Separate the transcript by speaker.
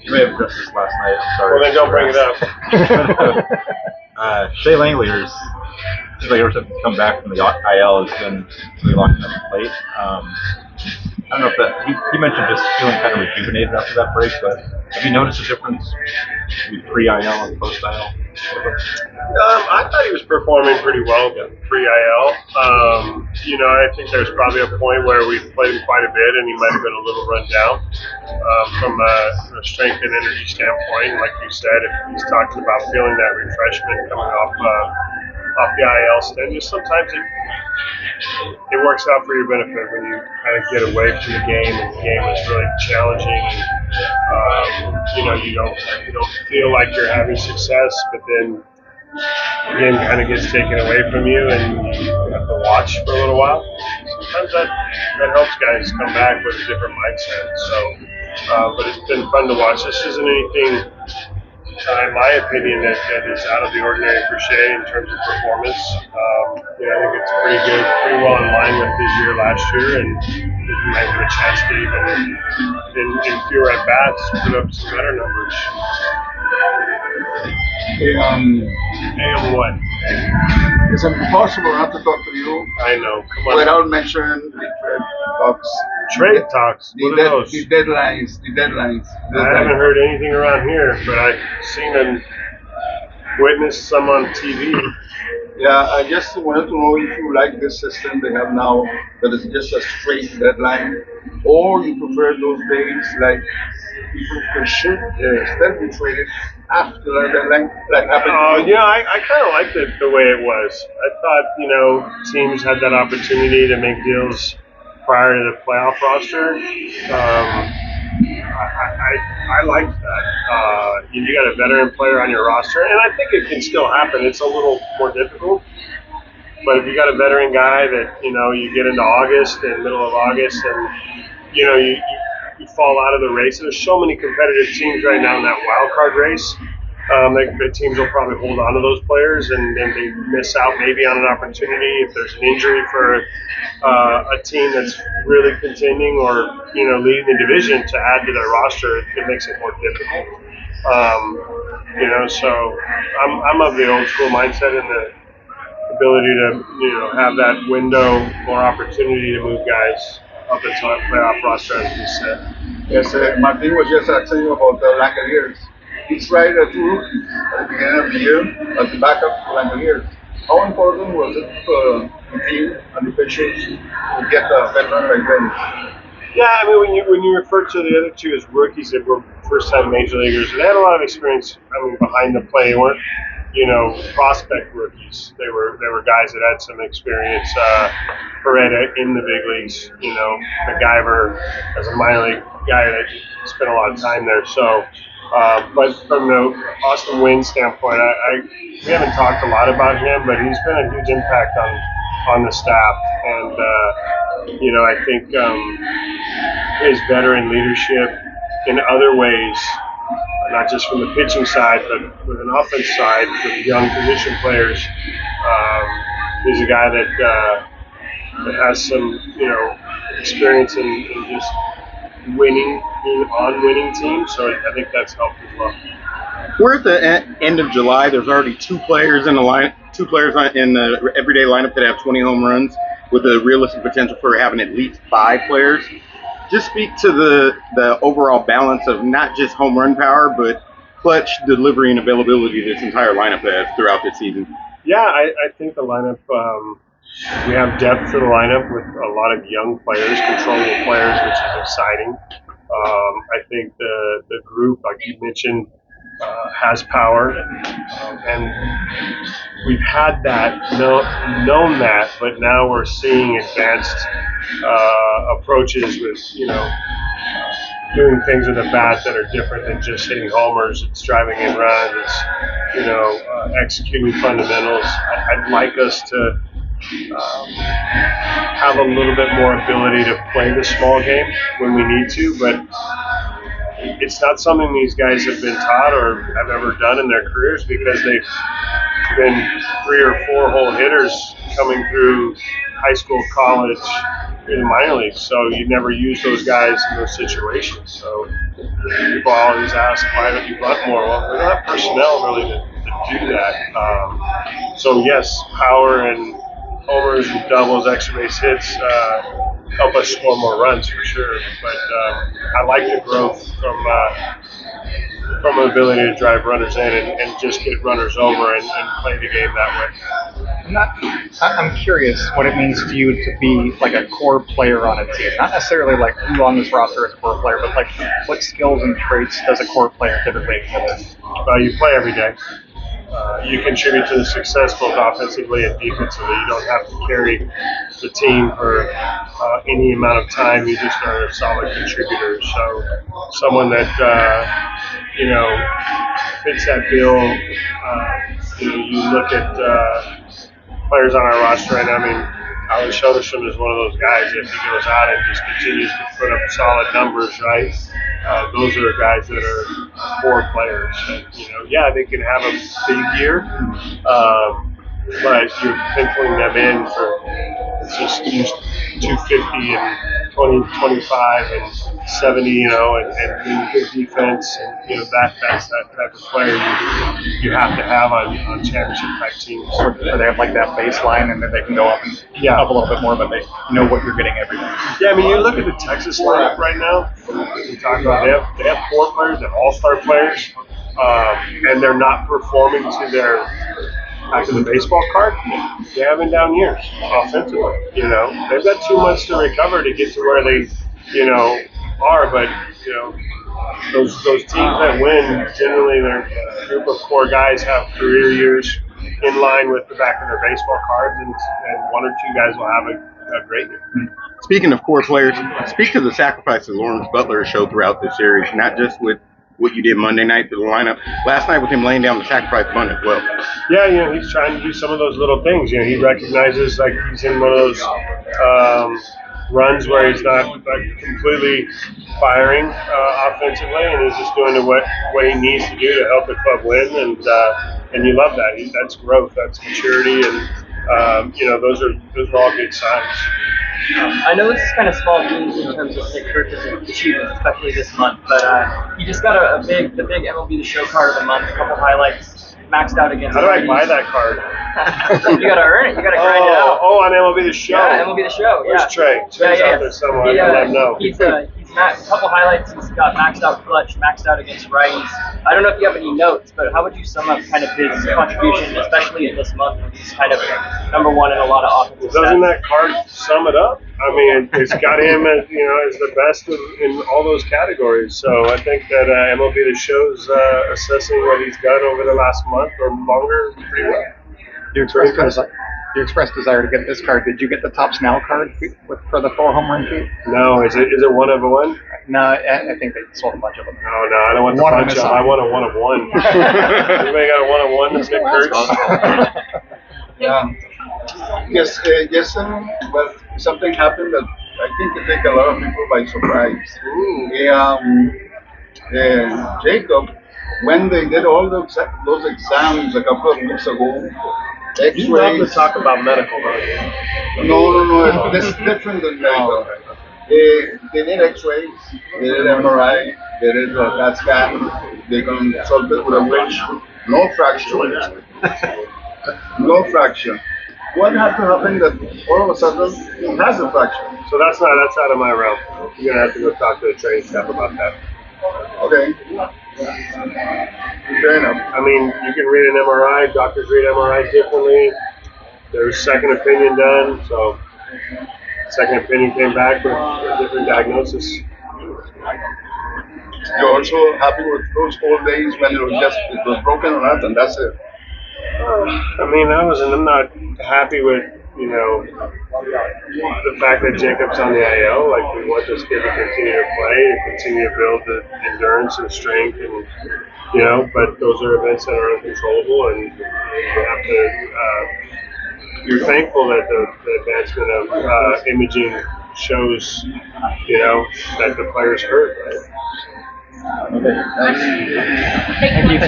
Speaker 1: You may have addressed this last night. I'm sorry.
Speaker 2: Well, then don't bring it
Speaker 1: up. Shea Langleter's, since ever since he's come back from the IL, has been really locking up the plate. I don't know if that, he mentioned just feeling kind of rejuvenated after that break, but have you noticed a difference between pre-IL and post-IL?
Speaker 2: I thought he was performing pretty well pre-IL. I think there's probably a point where we played him quite a bit and he might have been a little run down from a strength and energy standpoint. Like you said, if he's talking about feeling that refreshment coming off the IL stint, just sometimes it works out for your benefit when you kind of get away from the game and the game is really challenging and you don't feel like you're having success, but then the game kind of gets taken away from you and you have to watch for a little while. Sometimes that helps guys come back with a different mindset. So, but it's been fun to watch. This isn't anything, in my opinion, that is out of the ordinary for Shea in terms of performance. I think it's pretty good, pretty well in line with his year last year, and he might have a chance to even, in fewer at bats, put up some better numbers. What?
Speaker 3: It's impossible not to talk to you.
Speaker 2: I know. Come on.
Speaker 3: Without mentioning the trade talks.
Speaker 2: Trade talks? What are those?
Speaker 3: The deadlines.
Speaker 2: I haven't heard anything around here, but I've seen and witnessed some on TV.
Speaker 3: Yeah, I just wanted to know if you like this system they have now, that it's just a straight deadline, or you prefer those days like people should still be traded after the deadline, like happened.
Speaker 2: I kind of liked it the way it was. I thought, teams had that opportunity to make deals prior to the playoff roster. I liked that. You got a veteran player on your roster, and I think it can still happen. It's a little more difficult. But if you got a veteran guy that, you get into August and middle of August and, you fall out of the race. There's so many competitive teams right now in that wild card race. The teams will probably hold on to those players and then they miss out maybe on an opportunity if there's an injury for a team that's really contending or leading the division to add to their roster. It makes it more difficult. So I'm of the old school mindset and the ability to have that window or opportunity to move guys up into a playoff roster, as you said.
Speaker 3: Yes, Martin was just asking you about the Langoliers. He tried 2 rookies at the beginning of the year as the backup for Langoliers. How important was it for the team and the pitchers to get a veteran like that?
Speaker 2: Yeah, when you refer to the other two as rookies that were first-time major leaguers, they had a lot of experience. Behind the play, they weren't prospect rookies. They were guys that had some experience. Beretta in the big leagues, MacGyver as a minor league guy that spent a lot of time there. So, but from the Austin Wynn standpoint, we haven't talked a lot about him, but he's been a huge impact on the staff. And, I think his veteran leadership in other ways, not just from the pitching side, but with an offense side, with young position players. He's a guy that has some, experience in just winning, being on winning teams. So I think that's helped as well.
Speaker 4: We're at the end of July. There's already 2 players in the line, 2 players in the everyday lineup that have 20 home runs, with a realistic potential for having at least 5 players. Just speak to the overall balance of not just home run power, but clutch delivery and availability this entire lineup has throughout this season.
Speaker 2: Yeah, I think the lineup, we have depth to the lineup with a lot of young players, controllable players, which is exciting. I think the group, like you mentioned, has power, and we've had that, known that, but now we're seeing advanced approaches with, doing things with the bat that are different than just hitting homers. It's driving in runs. It's, executing fundamentals. I'd like us to have a little bit more ability to play the small game when we need to, but it's not something these guys have been taught or have ever done in their careers because they've been 3 or 4 hole hitters coming through high school, college, in the minor leagues, so you never use those guys in those situations. So people always ask, why don't you bunt more? Well, we don't have personnel really to do that. So yes, power and homers and doubles, extra base hits help us score more runs for sure. But I like the growth from an ability to drive runners in and just get runners over and play the game that way.
Speaker 5: I'm curious what it means to you to be like a core player on a team. Not necessarily like who on this roster is a core player, but like what skills and traits does a core player typically exhibit?
Speaker 2: You play every day. You contribute to the success both offensively and defensively. You don't have to carry the team for any amount of time. You just are a solid contributor. So someone that fits that bill. You look at players on our roster right now. I mean, Alan Soderstrom is one of those guys that if he goes out and just continues to put up solid numbers, right? Those are guys that are core players. And, they can have a big year, but you're penciling them in for just use 250 and 20, 25 and 70, and good defense, and that's that type of player you have to have on championship type teams.
Speaker 5: Or they have like that baseline, and then they can go up and up a little bit more, but they know what you're getting every day.
Speaker 2: Yeah, I mean, you look at the Texas lineup right now. We talk about they have 4 players, they're all-star players, and they're not performing to their back to the baseball card. They have been down years offensively. They've got 2 months to recover to get to where they, are. But those teams that win generally, their group of core guys have career years in line with the back of their baseball cards, and 1 or 2 guys will have a great year.
Speaker 4: Speaking of core players, speak to the sacrifice that Lawrence Butler showed throughout this series, not just with what you did Monday night to the lineup. Last night with him laying down the sacrifice bunt as well.
Speaker 2: Yeah, he's trying to do some of those little things. He recognizes like he's in one of those runs where he's not completely firing offensively, and he's just doing what he needs to do to help the club win. And you love that. That's growth. That's maturity, and those are all good signs.
Speaker 6: I know this is kind of small news in terms of Nick Kirk's achievements, especially this month, but he just got the big MLB The Show card of the month, a couple highlights, maxed out against.
Speaker 2: How do I buy that card?
Speaker 6: You gotta earn it. You gotta grind it out.
Speaker 2: Oh, on MLB The Show.
Speaker 6: Yeah, MLB The Show. Yeah.
Speaker 2: Where's Trey? Trey's out there somewhere. I let him know.
Speaker 6: He's a couple highlights. He's got maxed out clutch, maxed out against righties. I don't know if you have any notes, but how would you sum up kind of his contribution, especially in this month when he's kind of number 1 in a lot of offensive stats?
Speaker 2: Doesn't that card sum it up? I mean, it's got him as as the best in all those categories. So I think that MLB The Show's assessing what he's done over the last month or longer pretty well.
Speaker 5: You expressed desire to get this card. Did you get the top Snell card for the 4 home run feat?
Speaker 2: No, is it 1 of 1?
Speaker 5: No, I think they sold a bunch of them.
Speaker 2: No, I don't want the bunch of them. I want a 1 of 1. Anybody got a 1 of 1 that's Nick Kurtz?
Speaker 3: Yeah. Yes, well, something happened that I think it took a lot of people by surprise. Jacob, when they did all those exams a couple of weeks ago, X-rays.
Speaker 2: You love to talk about medical, right?
Speaker 3: No, it's different than medical. They did X-rays, they did MRI, they did CAT scan, they consulted with a witch, no fracture. No fracture. What had to happen that all of a sudden he has a fracture?
Speaker 2: So that's out of my realm. You're gonna have to go talk to the training staff about that.
Speaker 3: Okay. Fair enough.
Speaker 2: I mean, you can read an MRI. Doctors read MRI differently. There's second opinion done. So second opinion came back with a different diagnosis.
Speaker 3: You're also happy with those old days when it was broken or not, and that's it.
Speaker 2: I mean, I'm not happy with, the fact that Jacob's on the IL. Like, we want this kid to continue to play and continue to build the endurance and strength, and but those are events that are uncontrollable, and you have to. You're thankful that the advancement of imaging shows, that the player's hurt, right?
Speaker 3: Okay. Thanks.
Speaker 6: Thank you.